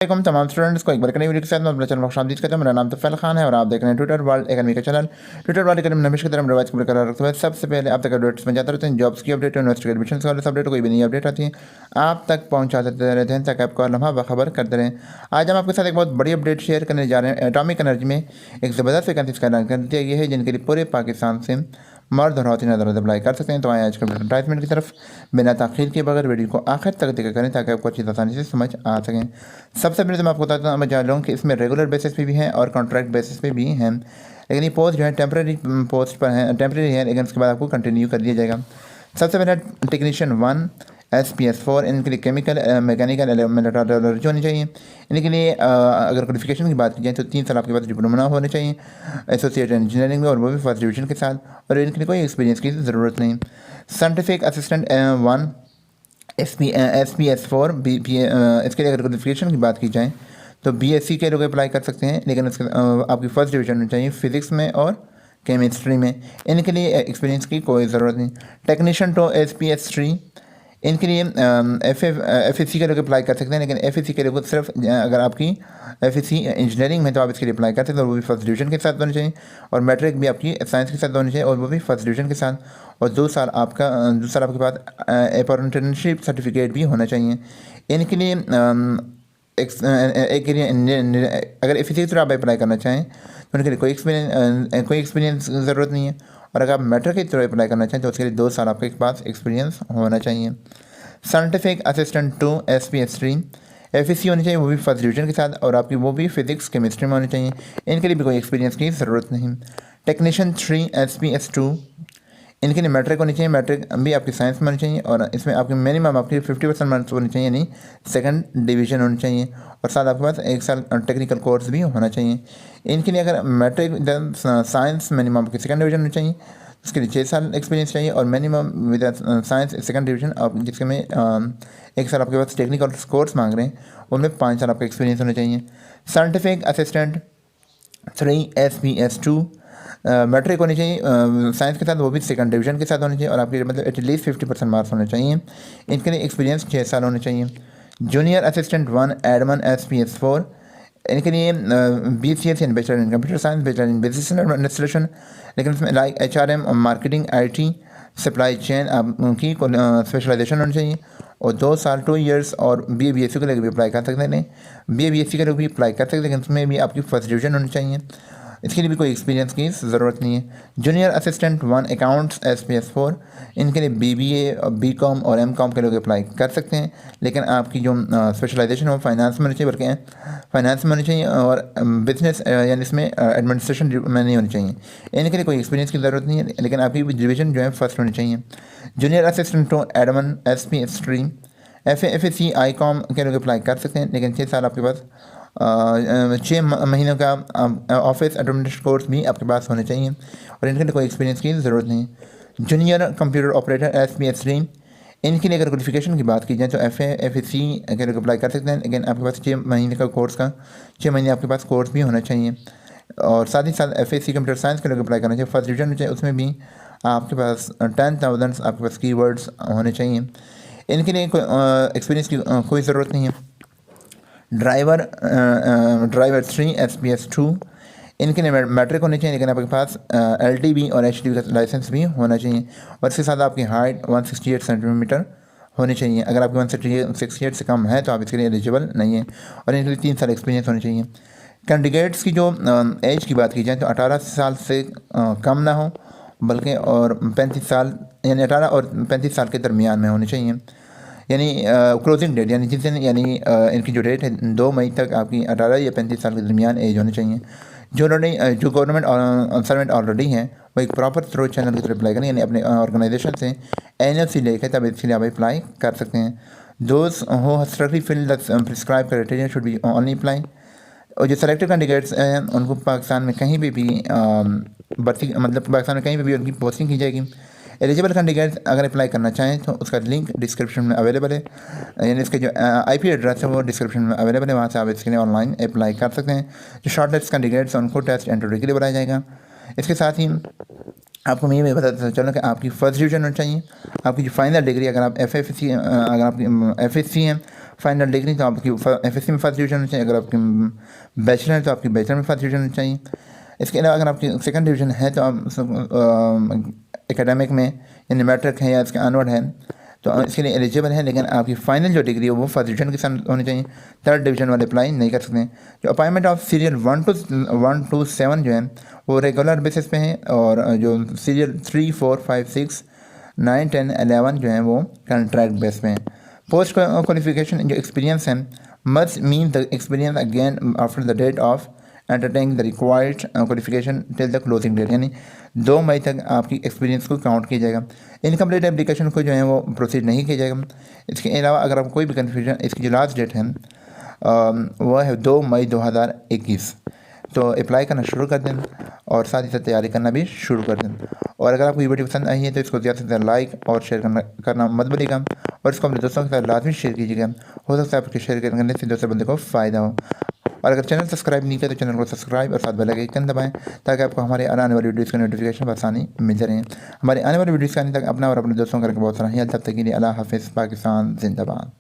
वालेकुम तमाम स्टूडेंट्स को एक बार नई वीडियो के साथ मैं अपने चैनल में खुशामदीद करता हूं। मेरा नाम तफ़ैल खान है और आप देख रहे हैं ट्विटर वर्ल्ड एकेडमी का channel. Twitter world academy Namish की तरफ रिवाइज कर रखते हैं। सबसे पहले आप तक अपडेट्स में जाते रहते हैं, जॉब्स की अपडेट, यूनिवर्सिटी एडमिशन वाले अपडेट, कोई भी नई अपडेट आती है आप तक पहुँचा देते रहते हैं ताकि आपको लम्हा बाखबर करते रहें। आज हम आपके साथ एक बहुत बड़ी अपडेट शेयर करने जा रहे हैं। एटॉमिक एनर्जी में एक ज़बरदस्त वैकेंसी का ऐलान कर दिया गया है जिनके लिए पूरे पाकिस्तान से मर्द और औरतें नजर अप्लाई कर सकते हैं। तो आए आज कल एडवर्टाइजमेंट की तरफ बिना ताख़ीर के बगैर वीडियो को आखिर तक देखा करें ताकि आपको अच्छी आसानी से समझ आ सकें। सबसे पहले तो मैं आपको बताता हूँ, मैं जान लूँ कि इसमें रेगुलर बेसिस पे भी हैं और कॉन्ट्रैक्ट बेसिस पे भी हैं, लेकिन ये पोस्ट जो है टेम्प्रेरी पोस्ट पर है, टेम्प्रेरी है, लेकिन उसके बाद आपको कंटिन्यू कर दिया जाएगा। सबसे पहले टेक्नीशियन 1 SPS4, इनके लिए केमिकल मैकेनिकल मेट्रोलॉजी होनी चाहिए। इनके लिए अगर क्वालिफिकेशन की बात की जाए तो 3 साल आपके पास डिप्लोमा होने चाहिए एसोसिएट इंजीनियरिंग में, और वो भी फर्स्ट डिवीजन के साथ, और इनके लिए कोई एक्सपीरियंस की ज़रूरत नहीं। साइंटिफिक असिस्टेंट 1 SPS4 इसके लिए अगर क्वालिफिकेशन की बात की जाए तो BSc के लोग अप्लाई कर सकते हैं, लेकिन उसके आपकी फर्स्ट डिवीजन होनी चाहिए फिज़िक्स में और केमिस्ट्री में। इनके लिए एक्सपीरियंस की कोई ज़रूरत नहीं। टेक्नीशियन 2 SPS3, इनके लिए FSC के लोग अप्लाई कर सकते हैं, लेकिन FSC के लोग सिर्फ अगर आपकी FSC इंजीनियरिंग में तो आप इसके लिए अप्लाई कर सकते हैं, और वो भी फर्स्ट डिवीजन के साथ होनी चाहिए, और मैट्रिक भी आपकी साइंस के साथ होनी चाहिए, और वो भी फर्स्ट डिवीजन के साथ, और 2 साल आपके पास अप्रेंटिसशिप सर्टिफिकेट भी होना चाहिए। इनके लिए अगर FSC की तरह आप अप्लाई करना चाहें तो उनके लिए कोई एक्सपीरियंस ज़रूरत नहीं है, और अगर आप मैट्रिक की तरह अप्लाई करना चाहें तो उसके लिए 2 साल आपके पास एक्सपीरियंस होना चाहिए। साइंटिफिक असिस्टेंट 2 SPS3, FSC होनी चाहिए, वो भी फर्स्ट डिवीजन के साथ, और आपकी वो भी फिज़िक्स केमिस्ट्री में होनी चाहिए। इनके लिए भी कोई एक्सपीरियंस की ज़रूरत नहीं। टेक्नीशियन 3 SPS2, इनके लिए मैट्रिक होनी चाहिए, मैट्रिक भी आपकी साइंस में होनी चाहिए, और इसमें आपकी मिनिमम आपकी 50% मार्क्स होनी चाहिए, यानी सेकंड डिवीजन होनी चाहिए, और साथ आपके पास 1 साल टेक्निकल कोर्स भी होना चाहिए। इनके लिए अगर मैट्रिक साइंस मिनिमम आपकी सेकंड डिवीजन होनी चाहिए, उसके लिए 6 साल एक्सपीरियंस चाहिए, और minimum with science second division आप जिसके में 1 साल आपके पास टेक्निकल कोर्स मांग रहे हैं, उनमें 5 साल आपका एक्सपीरियंस होना चाहिए। साइंटिफिक असिस्टेंट 3 SPS2, मैट्रिक होनी चाहिए साइंस के साथ, वो भी सेकंड डिवीजन के साथ होनी चाहिए, और आपके मतलब एटलीस्ट 50% मार्क्स होने चाहिए। इनके लिए एक्सपीरियंस 6 साल होने चाहिए। जूनियर असिस्टेंट 1 एडमन SPS4, इनके लिए BCS in bachelor in computer science, bachelor in business administration, लेकिन इसमें like HRM, marketing, IT, supply chain की स्पेशलाइजेशन होनी चाहिए, और 2 साल 2 ईयर्स, और BA BSc के लिए भी अप्लाई कर सकते हैं। BA BSc के लिए भी अप्लाई कर सकते हैं, लेकिन उसमें भी आपकी फर्स्ट डिवीजन होनी चाहिए, इसके लिए भी कोई एक्सपीरियंस की ज़रूरत नहीं है। जूनियर असिस्टेंट 1 अकाउंट्स SPS4, इनके लिए BBA, BCom और MCom के लोग अप्लाई कर सकते हैं, लेकिन आपकी जो स्पेशलाइजेशन हो फाइनेंस में होनी चाहिए, बल्कि फाइनेंस में होनी चाहिए, और बिजनेस यानी इसमें एडमिनिस्ट्रेशन में नहीं होनी चाहिए। इनके लिए कोई एक्सपीरियंस की ज़रूरत नहीं है, लेकिन आपकी डिवीजन जो है फर्स्ट होनी चाहिए। Junior assistant 2 Edmund SPS3, FSC ICOM के लोग अप्लाई कर सकते हैं, लेकिन 6 साल आपके पास 6 महीनों का ऑफिस एडमिनिस्ट्रेशन कोर्स भी आपके पास होने चाहिए, और इनके लिए कोई एक्सपीरियंस की ज़रूरत नहीं। जूनियर कंप्यूटर ऑपरेटर SPS3, इनके लिए अगर क्वालिफिकेशन की बात की जाए तो FSC के लोग अप्लाई कर सकते हैं, लेकिन आपके पास 6 महीने का कोर्स का 6 महीने आपके पास कोर्स भी होना चाहिए, और साथ ही साथ FSC कंप्यूटर साइंस के लोग अप्लाई करना चाहिए, फर्स्ट डिवीजन चाहिए, उसमें भी आपके पास 10,000 आपके पास कीवर्ड्स होने चाहिए। इनके लिए एक्सपीरियंस की कोई ज़रूरत नहीं है। ड्राइवर 3 SPS2, इनके लिए मैट्रिक होनी चाहिए, लेकिन आपके पास LTV और HTV का लाइसेंस भी होना चाहिए, और इसके साथ आपकी हाइट 168 सेंटीमीटर होनी चाहिए। अगर आपकी 168 से कम है तो आप इसके लिए एलिजिबल नहीं है, और इनके लिए 3 साल एक्सपीरियंस होनी चाहिए। कैंडिडेट्स की जो एज की बात की जाए तो 18 साल से कम ना हो, बल्कि और 35 साल यानी 18 और 35 साल के दरमियान में होनी चाहिए, यानी क्लोजिंग डेट यानी जिस दिन यानी इनकी जो डेट है 2 मई तक आपकी 18 या 35 साल के दरमियान एज होनी चाहिए। जो गवर्नमेंट सर्वेंट ऑलरेडी हैं वो एक प्रॉपर थ्रू चैनल की तरफ अप्लाई करें, यानी अपने ऑर्गेनाइजेशन से NOC लेकर तब इसके लिए आप अप्लाई कर सकते हैं। Those who strictly fill the prescribe criteria should be only apply, और जो सेलेक्टेड कैंडिडेट्स हैं उनको पाकिस्तान में कहीं भी भर्ती मतलब पाकिस्तान में कहीं भी उनकी पोस्टिंग की जाएगी। एलिजिबल कैंडिडेट्स अगर अप्लाई करना चाहें तो उसका लिंक डिस्क्रिप्शन में अवेलेबल है, यानी इसके जो IP एड्रेस है वो डिस्क्रिप्शन में अवेलेबल है, वहाँ से आप इसके लिए ऑनलाइन अप्लाई कर सकते हैं। जो शॉर्ट लिस्ट कैंडिडेट्स हैं उनको टेस्ट इंटरव्यू के लिए बुलाया जाएगा। इसके साथ ही आपको मैं ये बताता चलो कि आपकी फर्स्ट डिवीज़न होनी चाहिए। आपकी जो फाइनल डिग्री, अगर आप FFC अगर आपकी FSC है फाइनल डिग्री, तो आपकी FSC में फर्स्ट डिवीज़न होनी चाहिए। अगर आपकी बैचलर है तो आपकी बैचलर में फर्स्ट डिवीज़न होनी चाहिए। इसके अलावा अगर आपकी सेकंड डिवीज़न है तो आप एकेडमिक में यानी मैट्रिक है या इसके अनवर्ड है तो इसके लिए एलिजिबल है, लेकिन आपकी फाइनल जो डिग्री है वो फर्स्ट डिवीज़न के साथ होनी चाहिए। थर्ड डिवीज़न वाले अप्लाई नहीं कर सकते। जो अपॉइंटमेंट ऑफ सीरियल 1 to 7 जो है वो रेगुलर बेसिस पे है, और जो सीरियल 3, 4, 5, 6, 9, 10, 11 जो है वो कॉन्ट्रैक्ट बेस पे हैं। पोस्ट क्वालिफिकेशन जो एक्सपीरियंस है must mean the experience again after the date of entertaining the required qualification till the closing date, यानी 2 मई तक आपकी एक्सपीरियंस को काउंट किया जाएगा। इनकम्प्लीट एप्लीकेशन को जो है वो प्रोसीड नहीं किया जाएगा। इसके अलावा अगर आपको कोई भी कन्फ्यूजन, इसकी जो लास्ट डेट है वह है 2 मई 2021। तो अप्लाई करना शुरू कर दें और साथ ही साथ तैयारी करना भी शुरू कर दें। और अगर आपको ये वीडियो पसंद आई है तो इसको ज़्यादा से ज़्यादा लाइक और शेयर करना मत भूलिएगा, और इसको अपने दोस्तों के साथ लाजमी शेयर कीजिएगा। हो सकता है आपके शेयर करने से दूसरे बंदे को फ़ायदा हो। और अगर चैनल सब्सक्राइब नहीं किया तो चैनल को सब्सक्राइब और साथ बेल आइकन दबाएं, ताकि आपको हमारे आने वाली वीडियोज़ की नोटिफिकेशन आसानी मिलते रहें। हमारे आने वाली वीडियोज़ के आने तक अपना और अपने दोस्तों का बहुत सारा ख्याल। तब तक के लिए अल्लाह हाफिज़। पाकिस्तान जिंदाबाद।